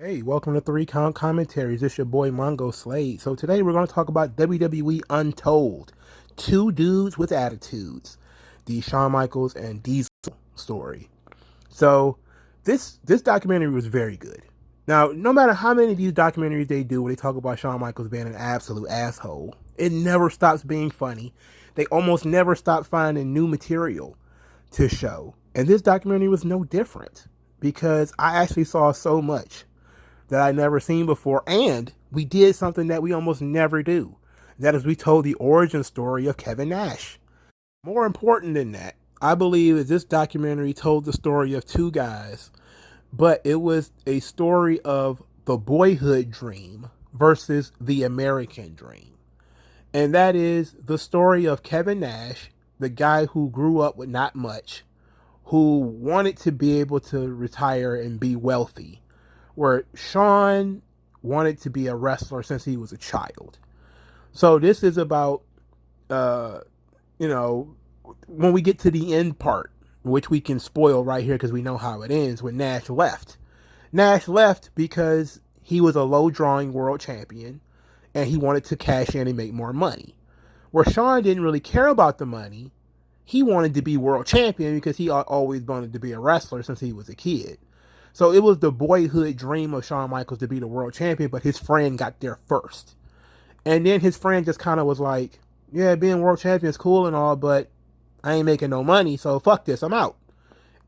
Hey, welcome to Three Count Commentaries. It's your boy MongoSlade. So today we're going to talk about WWE Untold. Two dudes with attitudes. The Shawn Michaels and Diesel story. So this documentary was very good. Now, no matter how many of these documentaries they do where they talk about Shawn Michaels being an absolute asshole, it never stops being funny. They almost never stop finding new material to show. And this documentary was no different because I actually saw so much that I never seen before, and we did something that we almost never do. That is, we told the origin story of Kevin Nash. More important than that, I believe that this documentary told the story of two guys, but it was a story of the boyhood dream versus the American dream. And that is the story of Kevin Nash, the guy who grew up with not much, who wanted to be able to retire and be wealthy, where Shawn wanted to be a wrestler since he was a child. So this is about, uh, when we get to the end part, which we can spoil right here because we know how it ends, when Nash left. Nash left because he was a low drawing world champion and he wanted to cash in and make more money. Where Shawn didn't really care about the money, he wanted to be world champion because he always wanted to be a wrestler since he was a kid. So it was the boyhood dream of Shawn Michaels to be the world champion, but his friend got there first. And then his friend just kind of was like, yeah, being world champion is cool and all, but I ain't making no money, so fuck this, I'm out.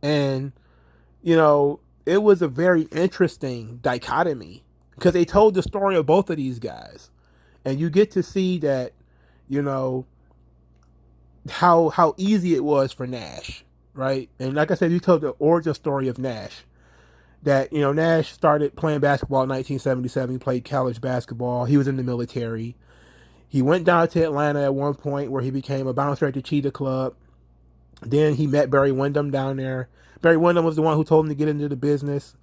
And, it was a very interesting dichotomy because they told the story of both of these guys. And you get to see that, you know, how easy it was for Nash, right? And like I said, you told the origin story of Nash. That, Nash started playing basketball in 1977. He played college basketball. He was in the military. He went down to Atlanta at one point where he became a bouncer at the Cheetah Club. Then he met Barry Windham down there. Barry Windham was the one who told him to get into the business.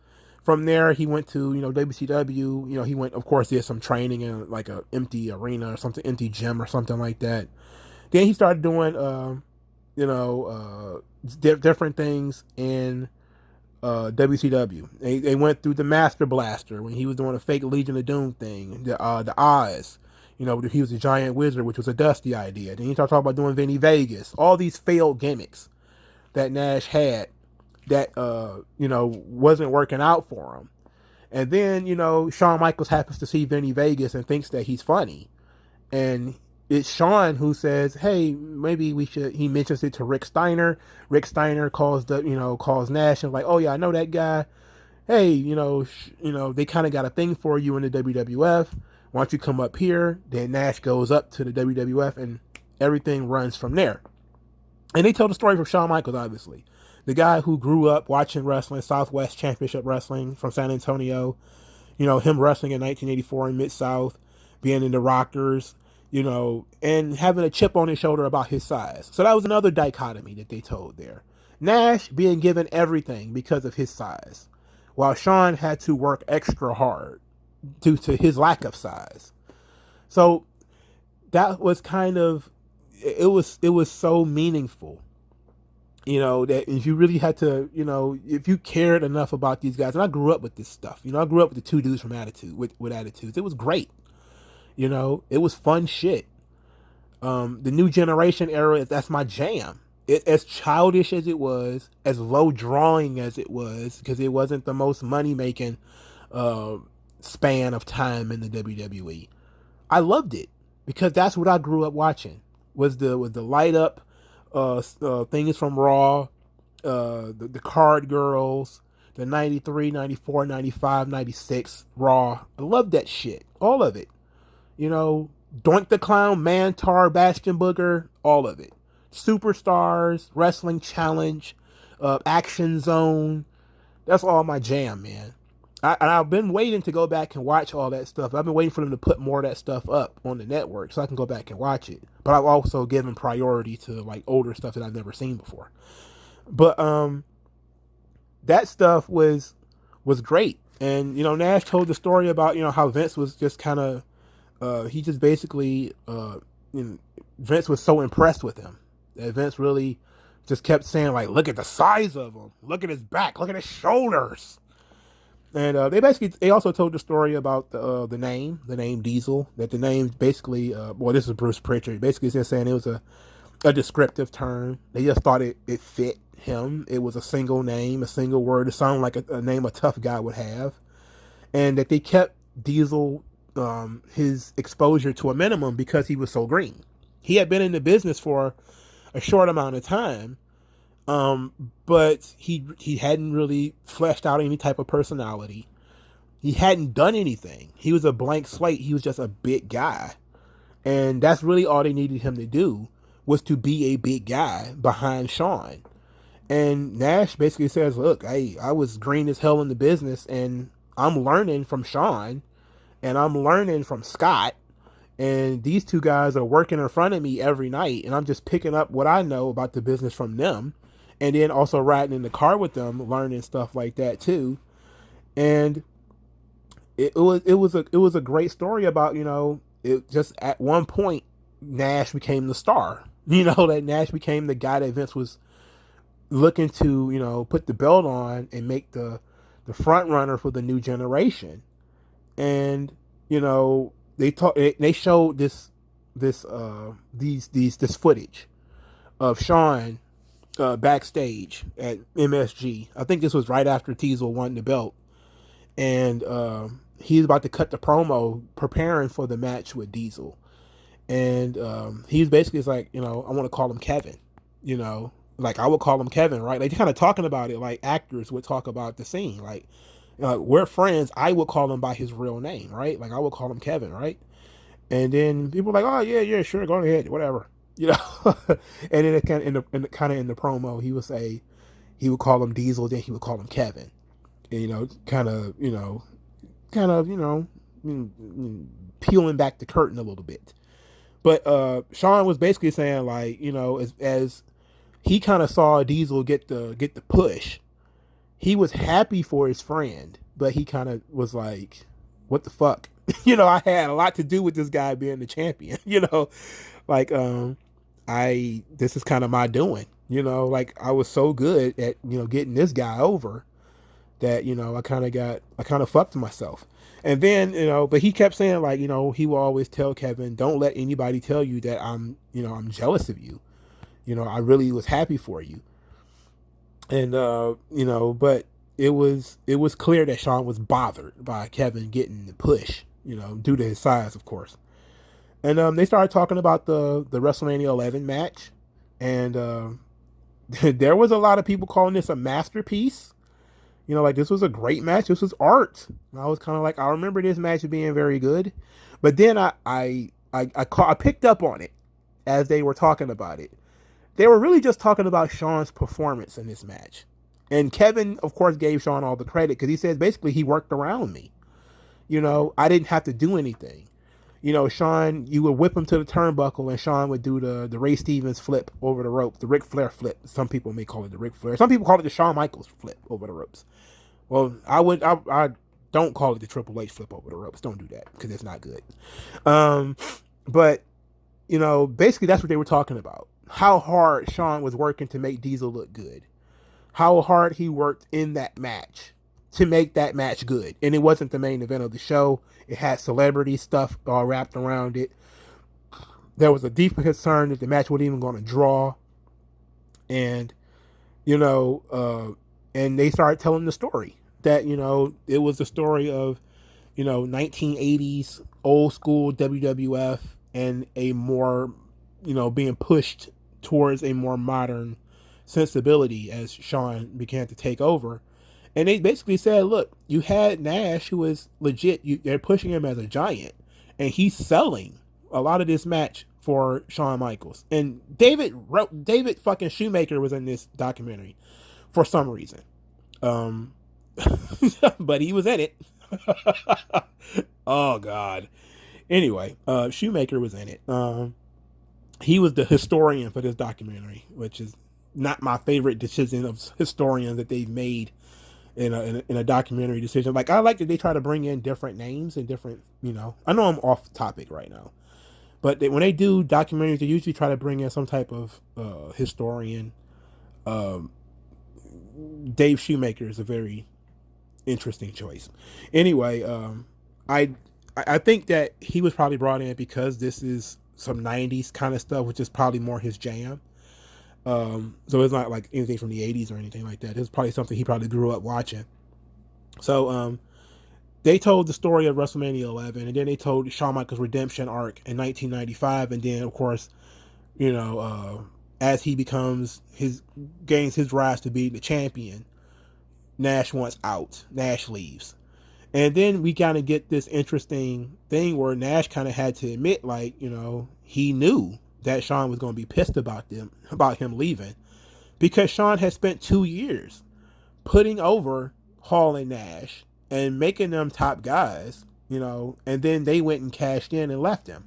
From there, he went to, WCW. He went, of course, did some training in like a empty arena or something, empty gym or something like that. Then he started doing, different things in WCW. They went through the Master Blaster when he was doing a fake Legion of Doom thing. The Oz, he was a giant wizard, which was a Dusty idea. Then he started talking about doing Vinny Vegas. All these failed gimmicks that Nash had that wasn't working out for him. And then Shawn Michaels happens to see Vinny Vegas and thinks that he's funny, and it's Shawn who says, "Hey, maybe we should." He mentions it to Rick Steiner. Rick Steiner calls Nash and like, "Oh yeah, I know that guy. Hey, they kind of got a thing for you in the WWF. Why don't you come up here?" Then Nash goes up to the WWF and everything runs from there. And they tell the story from Shawn Michaels, obviously, the guy who grew up watching wrestling, Southwest Championship Wrestling from San Antonio. Him wrestling in 1984 in Mid South, being in the Rockers, and having a chip on his shoulder about his size. So that was another dichotomy that they told there. Nash being given everything because of his size, while Shawn had to work extra hard due to his lack of size. So that was it was so meaningful. That if you really had to, if you cared enough about these guys, and I grew up with this stuff, I grew up with the two dudes from Attitude, with Attitudes. It was great. It was fun shit. The new generation era, that's my jam. As childish as it was, as low drawing as it was, because it wasn't the most money making span of time in the WWE. I loved it because that's what I grew up watching. Was the light up things from Raw, the Card Girls, the 93, 94, 95, 96 Raw. I loved that shit. All of it. Doink the Clown, Mantar, Bastion Booger, all of it. Superstars, Wrestling Challenge, Action Zone. That's all my jam, man. I've been waiting to go back and watch all that stuff. I've been waiting for them to put more of that stuff up on the network so I can go back and watch it. But I've also given priority to like older stuff that I've never seen before. But that stuff was great. And Nash told the story about how Vince was just kind of he just basically Vince was so impressed with him that Vince really just kept saying like, look at the size of him, look at his back, look at his shoulders. And they also told the story about the name Diesel. That the name basically, well, this is Bruce Pritchard. Basically, just saying it was a descriptive term. They just thought it fit him. It was a single name, a single word. It sounded like a name a tough guy would have, and that they kept Diesel his exposure to a minimum because he was so green. He had been in the business for a short amount of time, but he hadn't really fleshed out any type of personality. He hadn't done anything. He was a blank slate. He was just a big guy, and that's really all they needed him to do, was to be a big guy behind Shawn. And Nash basically says, "Look, I was green as hell in the business, and I'm learning from Shawn, and I'm learning from Scott, and these two guys are working in front of me every night, and I'm just picking up what I know about the business from them, and then also riding in the car with them, learning stuff like that too." And it was a great story about, it just at one point Nash became the star. That Nash became the guy that Vince was looking to, put the belt on and make the front runner for the new generation. And they showed this footage of Shawn backstage at MSG. I think this was right after Diesel won the belt, and he's about to cut the promo preparing for the match with Diesel. And he's basically like, I want to call him Kevin, like I would call him Kevin, right? Like, kind of talking about it like actors would talk about the scene. Like, we're friends. I would call him by his real name, right? Like, I would call him Kevin, right? And then people are like, oh yeah, sure, go ahead, whatever, And then it kind of in the promo, he would say he would call him Diesel, then he would call him Kevin, and, peeling back the curtain a little bit. But Shawn was basically saying, like, as he kind of saw Diesel get the push, he was happy for his friend, but he kind of was like, what the fuck? I had a lot to do with this guy being the champion, like, this is kind of my doing, like I was so good at, getting this guy over that, I kind of fucked myself. And then, but he kept saying, like, he will always tell Kevin, don't let anybody tell you that I'm jealous of you. I really was happy for you. And, but it was clear that Shawn was bothered by Kevin getting the push, due to his size, of course. And they started talking about the WrestleMania 11 match. And there was a lot of people calling this a masterpiece. Like, this was a great match. This was art. And I was kind of like, I remember this match being very good. But then I picked up on it as they were talking about it. They were really just talking about Shawn's performance in this match. And Kevin, of course, gave Shawn all the credit because he says basically he worked around me. I didn't have to do anything. Shawn, you would whip him to the turnbuckle and Shawn would do the Ray Stevens flip over the rope, the Ric Flair flip. Some people may call it the Ric Flair. Some people call it the Shawn Michaels flip over the ropes. Well, I don't call it the Triple H flip over the ropes. Don't do that because it's not good. But, basically that's what they were talking about. How hard Shawn was working to make Diesel look good. How hard he worked in that match to make that match good. And it wasn't the main event of the show. It had celebrity stuff all wrapped around it. There was a deep concern that the match wasn't even going to draw. And, and they started telling the story that, it was the story of, 1980s old school WWF and a more, being pushed towards a more modern sensibility as Shawn began to take over. And they basically said, look, you had Nash, who was legit. They're pushing him as a giant, and he's selling a lot of this match for Shawn Michaels. And David fucking Shoemaker was in this documentary for some reason. But he was in it. Oh God. Anyway, Shoemaker was in it. He was the historian for this documentary, which is not my favorite decision of historians that they've made in a documentary decision. Like, I like that they try to bring in different names and different, I know I'm off topic right now, but when they do documentaries, they usually try to bring in some type of historian. Dave Shoemaker is a very interesting choice. Anyway, I I think that he was probably brought in because this is some '90s kind of stuff, which is probably more his jam. So it's not like anything from the '80s or anything like that. It's probably something he probably grew up watching. So they told the story of WrestleMania 11, and then they told Shawn Michaels' redemption arc in 1995, and then of course, you know, as he gains his rise to be the champion, Nash wants out. Nash leaves. And then we kind of get this interesting thing where Nash kind of had to admit, like, he knew that Shawn was going to be pissed about him leaving, because Shawn had spent 2 years putting over Hall and Nash and making them top guys, and then they went and cashed in and left him.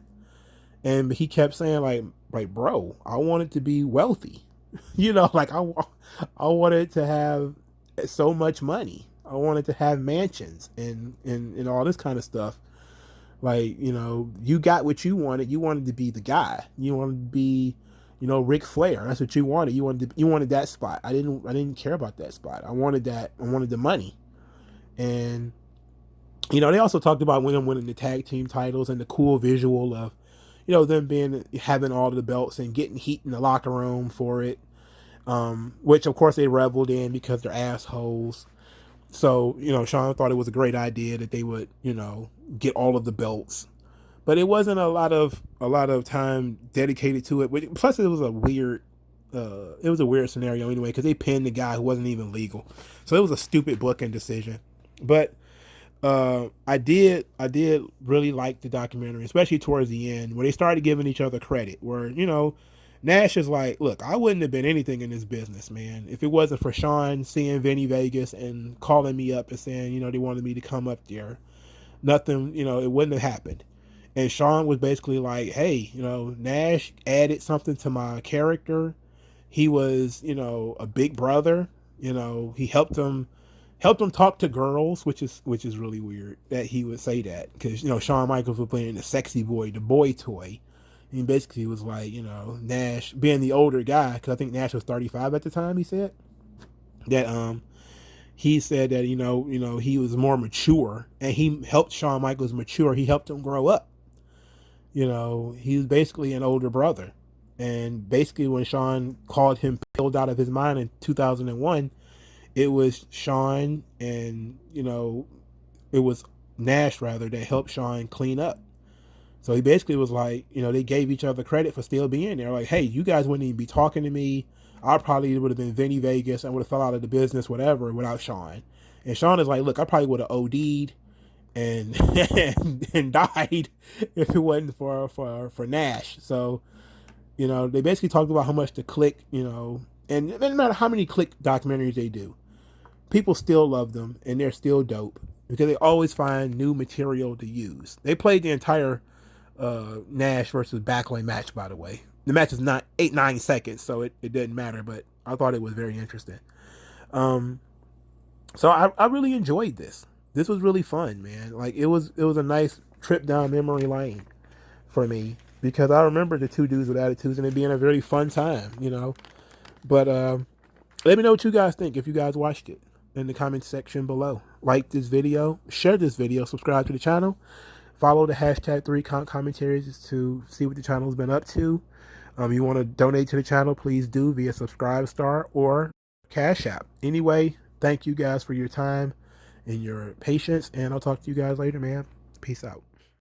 And he kept saying, like, bro, I wanted to be wealthy, like I wanted to have so much money. I wanted to have mansions and all this kind of stuff. Like, you got what you wanted. You wanted to be the guy. You wanted to be, Ric Flair. That's what you wanted. You wanted that spot. I didn't care about that spot. I wanted that. I wanted the money. And, they also talked about winning the tag team titles and the cool visual of, them having all the belts and getting heat in the locker room for it. Which of course they reveled in because they're assholes. So, Shawn thought it was a great idea that they would, get all of the belts, but it wasn't a lot of time dedicated to it. Plus, it was a weird scenario anyway, because they pinned the guy who wasn't even legal. So it was a stupid booking decision. But I did really like the documentary, especially towards the end where they started giving each other credit. Where Nash is like, look, I wouldn't have been anything in this business, man, if it wasn't for Shawn seeing Vinny Vegas and calling me up and saying, they wanted me to come up there. Nothing, it wouldn't have happened. And Shawn was basically like, hey, Nash added something to my character. He was, a big brother. He helped him talk to girls, which is really weird that he would say that, because Shawn Michaels was playing the sexy boy, the boy toy. And basically was like, Nash being the older guy, because I think Nash was 35 at the time. He said that he said that he was more mature, and he helped Shawn Michaels mature. He helped him grow up. He was basically an older brother, and basically when Shawn called him pilled out of his mind in 2001, it was Shawn and it was Nash rather that helped Shawn clean up. So he basically was like, they gave each other credit for still being there. Like, hey, you guys wouldn't even be talking to me. I probably would have been Vinny Vegas. I would have fell out of the business, whatever, without Shawn. And Shawn is like, look, I probably would have OD'd and and died if it wasn't for Nash. So, they basically talked about how much the Click, and it doesn't matter how many Click documentaries they do, people still love them and they're still dope because they always find new material to use. They played the entire Nash versus Backlund match, by the way. The match is not 8-9 seconds, so it didn't matter, but I thought it was very interesting. So I really enjoyed this. This was really fun, man. Like, it was a nice trip down memory lane for me, because I remember the Two Dudes with Attitudes and it being a very fun time, But let me know what you guys think if you guys watched it in the comment section below. Like this video, share this video, subscribe to the channel. Follow the hashtag 3Count Commentaries to see what the channel's been up to. You want to donate to the channel, please do via Subscribestar or Cash App. Anyway, thank you guys for your time and your patience, and I'll talk to you guys later, man. Peace out.